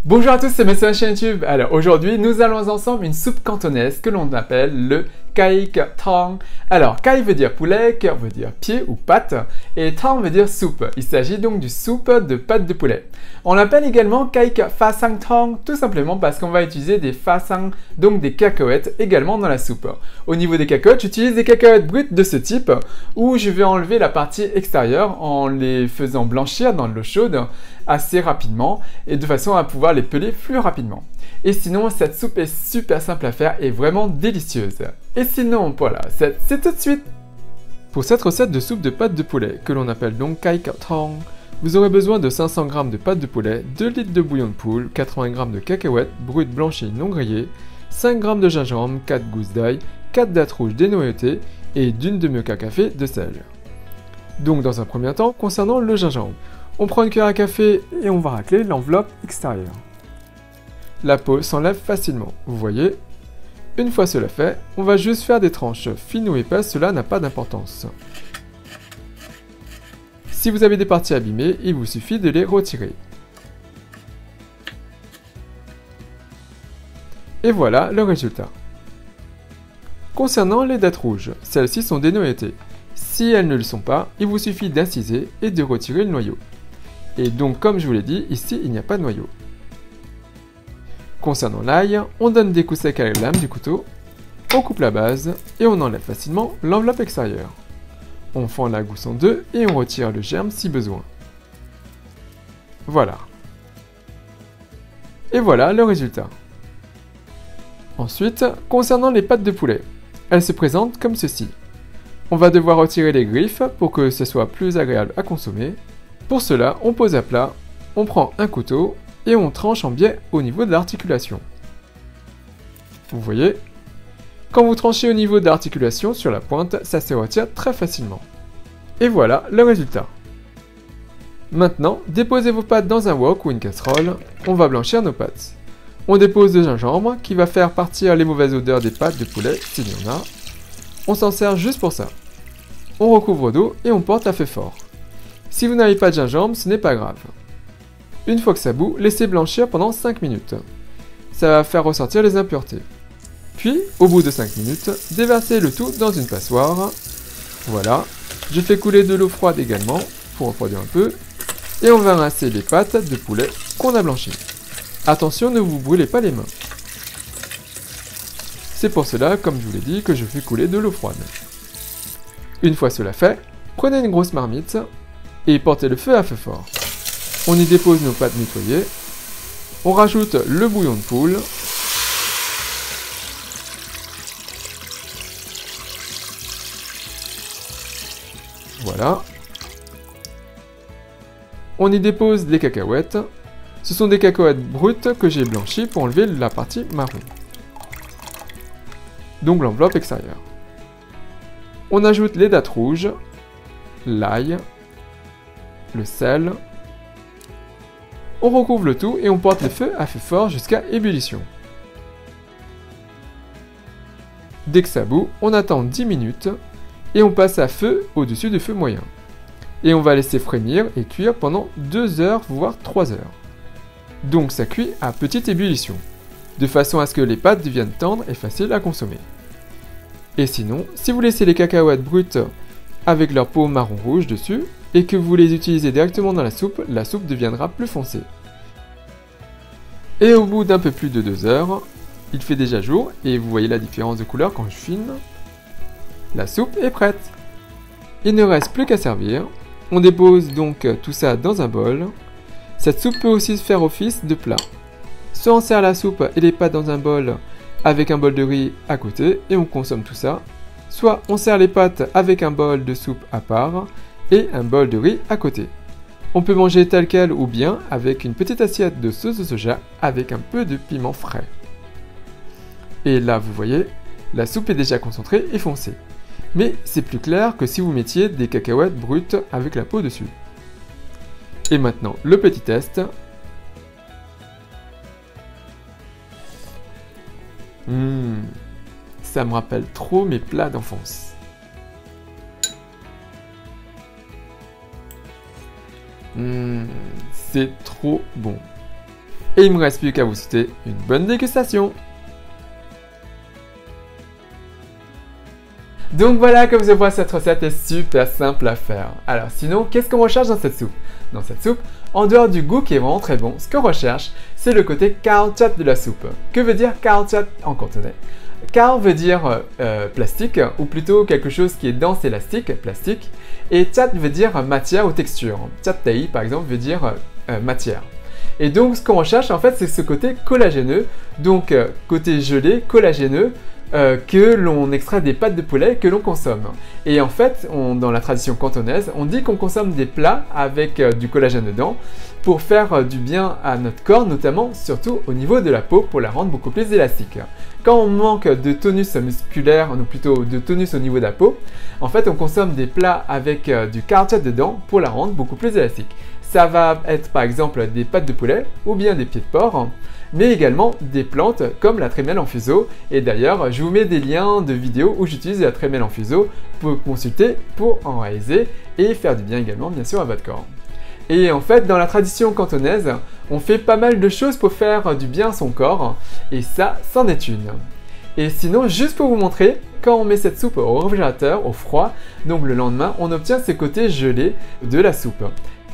Bonjour à tous, c'est Monsieur sur la chaîne YouTube. Alors aujourd'hui, nous allons ensemble une soupe cantonaise que l'on appelle le Kai Tang. Alors, Kai veut dire poulet, Ke veut dire pied ou patte, et Tang veut dire soupe. Il s'agit donc du soupe de pâte de poulet. On l'appelle également Kai Fa Sang Tang, tout simplement parce qu'on va utiliser des Fa Sang, donc des cacahuètes, également dans la soupe. Au niveau des cacahuètes, j'utilise des cacahuètes brutes de ce type, où je vais enlever la partie extérieure en les faisant blanchir dans de l'eau chaude assez rapidement, et de façon à pouvoir les peler plus rapidement. Et sinon, cette soupe est super simple à faire et vraiment délicieuse. Et sinon, voilà, c'est tout de suite. Pour cette recette de soupe de pâte de poulet, que l'on appelle donc Kai Tang, vous aurez besoin de 500 g de pâte de poulet, 2 litres de bouillon de poule, 80 g de cacahuètes brutes blanchies non grillées, 5 g de gingembre, 4 gousses d'ail, 4 dattes rouges dénoyautées et d'une demi-cuillère à café de sel. Donc dans un premier temps, concernant le gingembre, on prend une cuillère à café et on va racler l'enveloppe extérieure. La peau s'enlève facilement, vous voyez. Une fois cela fait, on va juste faire des tranches fines ou épaisses, cela n'a pas d'importance. Si vous avez des parties abîmées, il vous suffit de les retirer. Et voilà le résultat. Concernant les dattes rouges, celles-ci sont dénoyautées. Si elles ne le sont pas, il vous suffit d'inciser et de retirer le noyau. Et donc, comme je vous l'ai dit, ici, il n'y a pas de noyau. Concernant l'ail, on donne des coups secs à la lame du couteau, on coupe la base et on enlève facilement l'enveloppe extérieure. On fend la gousse en deux et on retire le germe si besoin. Voilà. Et voilà le résultat. Ensuite, concernant les pâtes de poulet, elles se présentent comme ceci. On va devoir retirer les griffes pour que ce soit plus agréable à consommer. Pour cela, on pose à plat, on prend un couteau et on tranche en biais au niveau de l'articulation. Vous voyez? Quand vous tranchez au niveau de l'articulation sur la pointe, ça se retire très facilement. Et voilà le résultat. Maintenant, déposez vos pâtes dans un wok ou une casserole, on va blanchir nos pâtes. On dépose le gingembre qui va faire partir les mauvaises odeurs des pâtes de poulet, s'il y en a. On s'en sert juste pour ça. On recouvre d'eau et on porte à feu fort. Si vous n'avez pas de gingembre, ce n'est pas grave. Une fois que ça bout, laissez blanchir pendant 5 minutes. Ça va faire ressortir les impuretés. Puis, au bout de 5 minutes, déversez le tout dans une passoire. Voilà. Je fais couler de l'eau froide également, pour refroidir un peu. Et on va rincer les pâtes de poulet qu'on a blanchies. Attention, ne vous brûlez pas les mains. C'est pour cela, comme je vous l'ai dit, que je fais couler de l'eau froide. Une fois cela fait, prenez une grosse marmite et portez le feu à feu fort. On y dépose nos pâtes nettoyées. On rajoute le bouillon de poule. Voilà. On y dépose les cacahuètes. Ce sont des cacahuètes brutes que j'ai blanchies pour enlever la partie marron. Donc l'enveloppe extérieure. On ajoute les dattes rouges, l'ail, le sel. On recouvre le tout et on porte le feu à feu fort jusqu'à ébullition. Dès que ça bout, on attend 10 minutes et on passe à feu au-dessus du feu moyen. Et on va laisser frémir et cuire pendant 2 heures voire 3 heures. Donc ça cuit à petite ébullition, de façon à ce que les pâtes deviennent tendres et faciles à consommer. Et sinon, si vous laissez les cacahuètes brutes avec leur peau marron rouge dessus, et que vous les utilisez directement dans la soupe deviendra plus foncée. Et au bout d'un peu plus de 2 heures, il fait déjà jour, et vous voyez la différence de couleur quand je filme. La soupe est prête. Il ne reste plus qu'à servir. On dépose donc tout ça dans un bol. Cette soupe peut aussi faire office de plat. Soit on sert la soupe et les pâtes dans un bol avec un bol de riz à côté et on consomme tout ça. Soit on sert les pâtes avec un bol de soupe à part et un bol de riz à côté. On peut manger tel quel ou bien avec une petite assiette de sauce de soja avec un peu de piment frais. Et là vous voyez, la soupe est déjà concentrée et foncée. Mais c'est plus clair que si vous mettiez des cacahuètes brutes avec la peau dessus. Et maintenant, le petit test. Ça me rappelle trop mes plats d'enfance. C'est trop bon. Et il ne me reste plus qu'à vous souhaiter une bonne dégustation. Donc voilà, comme je vois, cette recette est super simple à faire. Alors sinon, qu'est-ce qu'on recherche dans cette soupe? Dans cette soupe, en dehors du goût qui est vraiment très bon, ce qu'on recherche, c'est le côté kaochat de la soupe. Que veut dire kaochat en cantonais? Kao veut dire plastique, ou plutôt quelque chose qui est dense élastique, plastique, et chat veut dire matière ou texture. Chattei par exemple veut dire matière. Et donc ce qu'on recherche en fait c'est ce côté collagéneux, donc côté gelé, collagéneux, que l'on extrait des pâtes de poulet que l'on consomme. Et en fait, dans la tradition cantonaise, on dit qu'on consomme des plats avec du collagène dedans pour faire du bien à notre corps, notamment surtout au niveau de la peau pour la rendre beaucoup plus élastique. Quand on manque de tonus musculaire, ou plutôt de tonus au niveau de la peau, en fait on consomme des plats avec du kaochat dedans pour la rendre beaucoup plus élastique. Ça va être par exemple des pâtes de poulet ou bien des pieds de porc, mais également des plantes comme la trémelle en fuseau. Et d'ailleurs, je vous mets des liens de vidéos où j'utilise la trémelle en fuseau pour consulter pour en réaliser et faire du bien également, bien sûr, à votre corps. Et en fait, dans la tradition cantonaise, on fait pas mal de choses pour faire du bien à son corps, et ça, c'en est une. Et sinon, juste pour vous montrer, quand on met cette soupe au réfrigérateur, au froid, donc le lendemain, on obtient ce côté gelé de la soupe.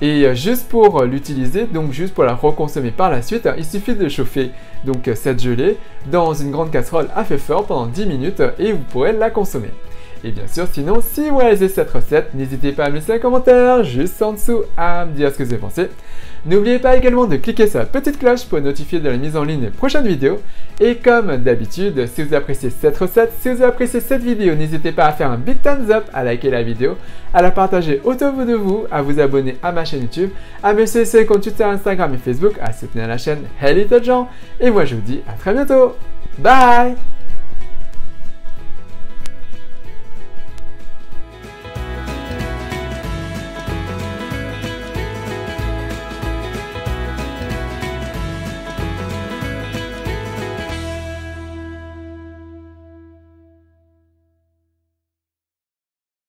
Et juste pour l'utiliser, donc juste pour la reconsommer par la suite, il suffit de chauffer donc cette gelée dans une grande casserole à feu fort pendant 10 minutes et vous pourrez la consommer. Et bien sûr, sinon, si vous réalisez cette recette, n'hésitez pas à me laisser un commentaire juste en dessous à me dire ce que vous avez pensé. N'oubliez pas également de cliquer sur la petite cloche pour être notifié de la mise en ligne des prochaines vidéos. Et comme d'habitude, si vous appréciez cette recette, si vous appréciez cette vidéo, n'hésitez pas à faire un big thumbs up, à liker la vidéo, à la partager autour de vous, à vous abonner à ma chaîne YouTube, à me suivre sur les comptes Twitter, Instagram et Facebook, à soutenir la chaîne Hey Little Jean. Et moi je vous dis à très bientôt. Bye!